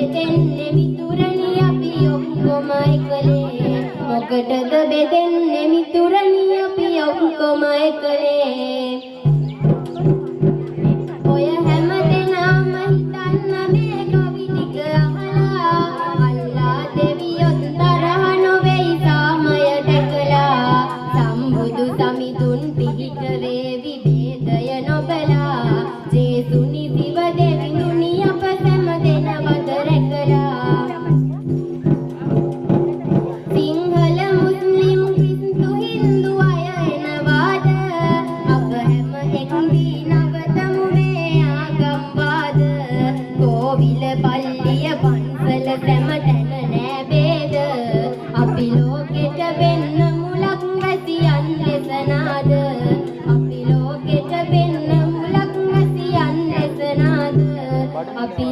බෙදෙන්නේ මිතුරනි අපි ඔක්කොම එකලේ මොකටද බෙදෙන්නේ මිතුරනි අපි ඔක්කොම එකලේ ඔය හැම දෙනාම හිතන්න මේ කවි ටික අහලා අල්ලා දෙවියොත් තරහ නොවේයි සාමය දැකලා සම්බුදු සමිඳුන් පිහිට වේවි වේදය නොබලා ජේසුනි දිව දෙවිඳුනි අප සැම දෙනවද රැකලා සිංහල මුස්ලිම් ක්‍රිස්තු හින්දු අය එනවාද අප හැම එක්වී නවතමු මේ ආගම්වාද කෝවිල පල්ලිය පන්සල සැම තැන නෑ බේද අපි ලෝකෙට වෙන්න මුලක් වැසියන් ලෙස නාද අපි ලෝකෙට වෙන්න මුලක් වැසියන් ලෙස නාද අපි